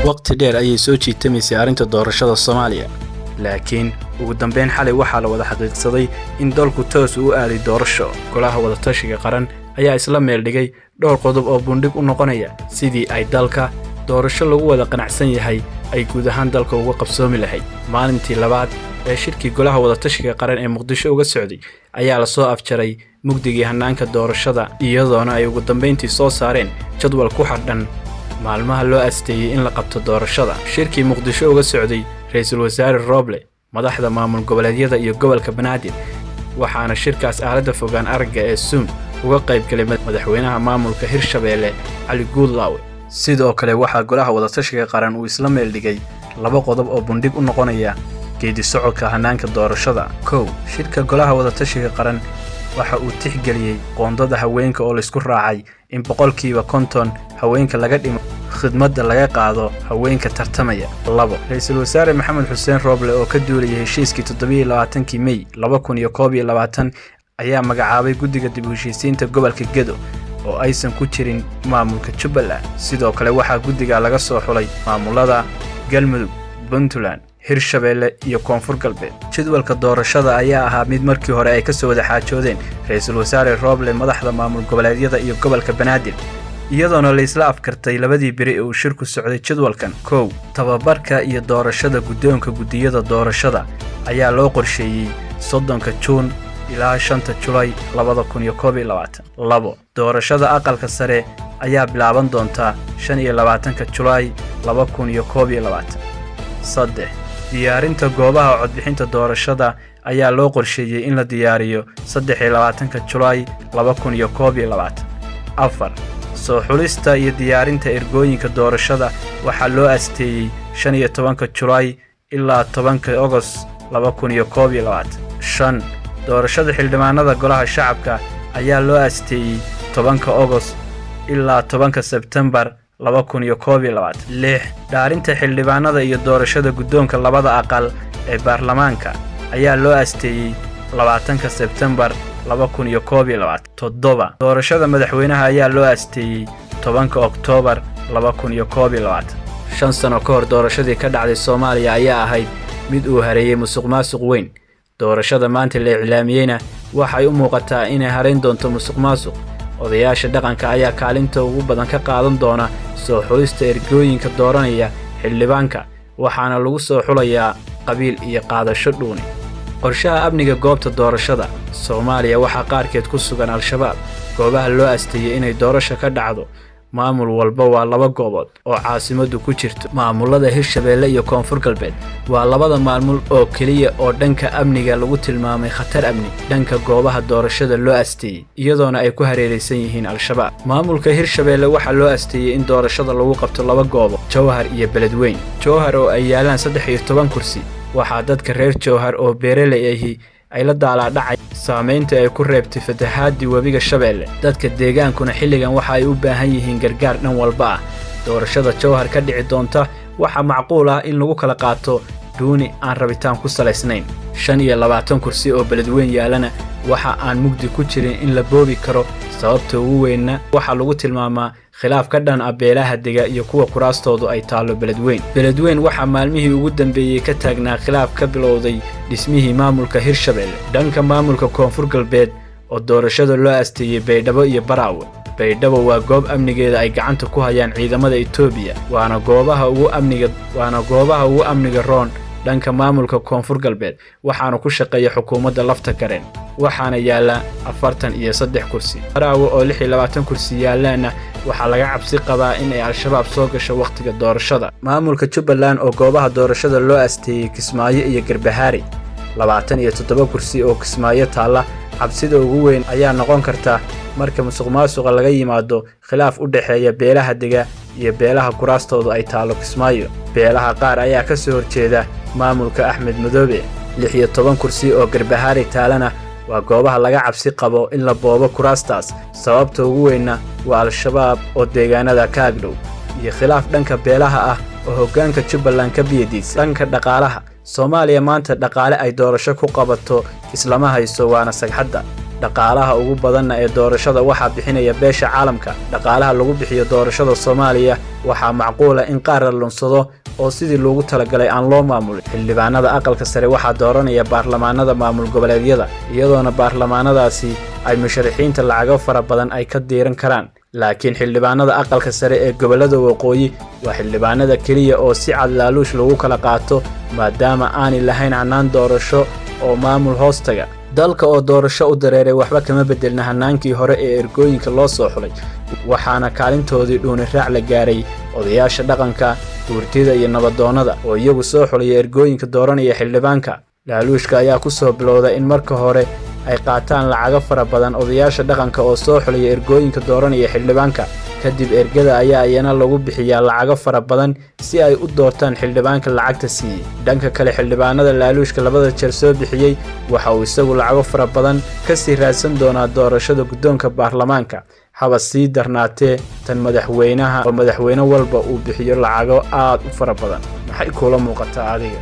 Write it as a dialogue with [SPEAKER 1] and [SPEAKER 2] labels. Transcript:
[SPEAKER 1] waqti dheer ayay soo jiitamaysay arrinta doorashada Soomaaliya laakiin ugu dambeyn xalay waxaa la wada xaqiiqsaday in dalku toos u aaday doorasho. Golaha wada tashiga qaran ayaa isla meel dhigay dhowr qodob oo bundhig u noqonaya sidii ay dalka doorasho lagu wada qanacsan yahay ay guud ahaan dalka uga qabsoomi lahayd. Maalintii labaad ee shirkii golaha wada tashiga qaran ee Muqdisho uga socday ayaa la soo afjaray mugdigii hanaanka doorashada iyadoona ay ugu dambeyntii soo saareen jadwal ku xidhan maalmaha loo asteeyay in la qabto doorashada. Shirkii Muqdisho uga socday ra'iisul wasaare Roble, madaxda maamul goboleedyada iyo gobolka Banaadir, waxaana shirkaas aalada fogaan aragga ee Zoom uga qayb galay madaxweynaha maamulka Hirshabeelle Cali Guudlaawe. Sidoo kale waxaa golaha wada tashiga qaran uu isla meel dhigay laba qodob oo bundhig u noqonaya geedi socodka hanaanka doorashada. Kow, shirka golaha wada tashiga qaran waxa uu tixgeliyay qoondada haweenka oo la isku raacay in 50% haweenka laga dhimo khidmadda laga qaado haweenka tartamaya. Labo, ra'iisul wasaare Maxamed Xuseen Roble oo ka duuliyay heshiiskii 27 May 2021 ayaa magacaabay guddiga dib u heshiisiinta gobolka Gedo oo aysan ku jirin maamulka Jubbaland. Sidoo kale waxaa guddiga laga soo xulay maamulada Galmudug, Puntland, Hirshabeelle iyo Koonfur Galbeed. Jadwalka doorashada ayaa ahaa mid markii hore ay ka soo wada xaajoodeen ra'iisul wasaare Roble, madaxda maamul goboleedyada iyo gobolka Banaadir, iyadoona la isla afkartay labadii biri ee uu shirku socday jadwalkan. Kow, tababarka iyo doorashada guddoonka guddiyada doorashada ayaa loo qorsheeyay 30 Juun ilaa 5 July 2021. Labo, doorashada aqalka sare ayaa bilaaban doonta 25 July 2021. Saddex, diyaarinta goobaha codbixinta doorashada ayaa loo qorsheeyay in la diyaariyo 23 July 2021. Afar, soo xulista iyo diyaarinta ergooyinka doorashada waxaa loo asteeyay 15 July ilaa 10 August 2021. Shan, doorashada xildhibaanada golaha shacabka ayaa loo asteeyay 10 August ilaa 10 September 2021. Lix, dhaarinta xildhibaanada iyo doorashada guddoonka labada aqal ee baarlamaanka ayaa loo asteeyay 20 September 2021. Toddoba, doorashada madaxweynaha ayaa loo asteeyay 10 October 2021. 5 sano ka hor doorashadii ka dhacday Soomaaliya ayaa ahayd mid uu hareeyay musuqmaasuq weyn. Doorashada maanta la iclaamiyayna waxay u muuqataa inay hareyn doonto musuqmaasuq. Odayaasha dhaqanka ayaa kaalinta ugu badan ka qaadan doona soo xulista ergooyinka dooranaya xildhibaanka, waxaana lagu soo xulayaa qabiil iyo qaadasho dhuuni. Qorshaha amniga goobta doorashada Soomaaliya waxaa qaarkeed ku sugan Al-Shabaab. Goobaha loo asteeyay inay doorasho ka dhacdo maamul walba waa 2 goobood oo caasimadu ku jirto. Maamulada Hirshabeelle iyo Koonfur Galbeed waa labada maamul oo kaliya oo dhanka amniga lagu tilmaamay khatar amni dhanka goobaha doorashada loo asteeyay iyadoona ay ku hareeraysan yihiin Al-Shabaab. Maamulka Hirshabeelle waxaa loo asteeyay in doorashada lagu qabto 2 goobo, Jowhar iyo Beledweyne. Jowhar oo ay yaalaan 13 kursi, waxaa dadka reer Jowhar oo beeraley ahi ay la daalaa-dhacay saameynta ay ku reebtay fatahaadii webiga Shabeelle. Dadka deegaankuna xilligan waxa ay u baahan yihiin gargaar dhan walba ah. Doorashada Jowhar ka dhici doonta waxaa macquul ah in lagu kala qaato dhuuni aan rabitaan ku salaysnayn. 25 kursi oo Beledweyne yaalana waxa aan mugdi ku jirin in la boobi karo. Sababta ugu weynna waxaa lagu tilmaamaa khilaaf ka dhan ah beelaha dega iyo kuwa kuraastoodu ay taalo Beledweyne. Beledweyne waxaa maalmihii ugu dambeeyay ka taagnaa khilaaf ka bilowday dhismihii maamulka Hirshabeelle. Dhanka maamulka Koonfur Galbeed oo doorashada loo asteeyay Baydhabo iyo Baraawe. Baydhabo waa goob amnigeeda ay gacanta ku hayaan ciidamada Itoobiya, waana goobaha ugu amniga roon dhanka maamulka Koonfur Galbeed, waxaana ku shaqeeya xukuumadda lafta gareen, waxaana yaala 43 kursi. Baraawe oo 26 kursi yaalaana waxaa laga cabsi qabaa in ay Al-Shabaab soo gasho waqtiga doorashada. Maamulka Jubbaland oo goobaha doorashada loo asteeyay Kismaayo iyo Garbahaari, 27 kursi oo Kismaayo taala. Cabsida ugu weyn ayaa noqon karta marka musuqmaasuqa laga yimaado khilaaf u dhaxeeya beelaha dega iyo beelaha kuraastoodu ay taalo Kismaayo. Beelaha qaar ayaa ka soo horjeeda maamulka Axmed Madoobe. 16 kursi oo Garbahaari taalana waa goobaha laga cabsi qabo in la boobo kuraastaas. Sababta ugu weynna waa Al-Shabaab oo deegaanada ka agdhow iyo khilaaf dhanka beelaha ah oo hoggaanka Jubbaland ka biyadiis. Dhanka dhaqaalaha Soomaaliya maanta dhaqaale ay doorasho ku qabato islama hayso waana sagxadda. dhaqaalaha ugu badanna ee doorashada waxaa bixinaya beesha caalamka. Dhaqaalaha lagu bixiyo doorashada Soomaaliya waxaa macquul ah in qaar la lunsado oo sidii loogu talagalay aan loo maamulin. Xildhibaanada aqalka sare waxaa dooranaya baarlamaanada maamul goboleedyada, iyadoona baarlamaanadaasi ay musharaxiinta lacago fara badan ay ka diiran karaan. Laakiin xildhibaanada aqalka sare ee gobolada waqooyi waa xildhibaanada kaliya oo si cad laaluush lagu kala qaato, maadaama aanay lahayn hannaan doorasho oo maamul hoostaga. dalka oo doorasho u dareeray waxba kama bedelna hanaankii hore ee ergooyinka loo soo xulay, waxaana kaalintoodii dhuuni raac la gaaray odayaasha dhaqanka, guurtida iyo nabadoonnada oo iyagu soo xulay ergooyinka dooranaya xildhibaanka. laaluushka ayaa ku soo bilowday in marka hore ay qaataan lacago fara badan odayaasha dhaqanka oo soo xulay ergooyinka dooranaya xildhibaanka. kadib ergada ayaa iyana lagu bixiyaa lacago fara badan si ay u doortaan xildhibaanka lacagta siiyey. dhanka kale xildhibaanada laaluushka labada jeer soo bixiyey waxa uu isagu lacago fara badan ka sii raadsan doonaa doorashada guddoonka baarlamaanka, haba sii darnaatee tan madaxweynaha oo madaxweyne walba uu bixiyo lacago aad u fara badan. maxay kula muuqataa adiga?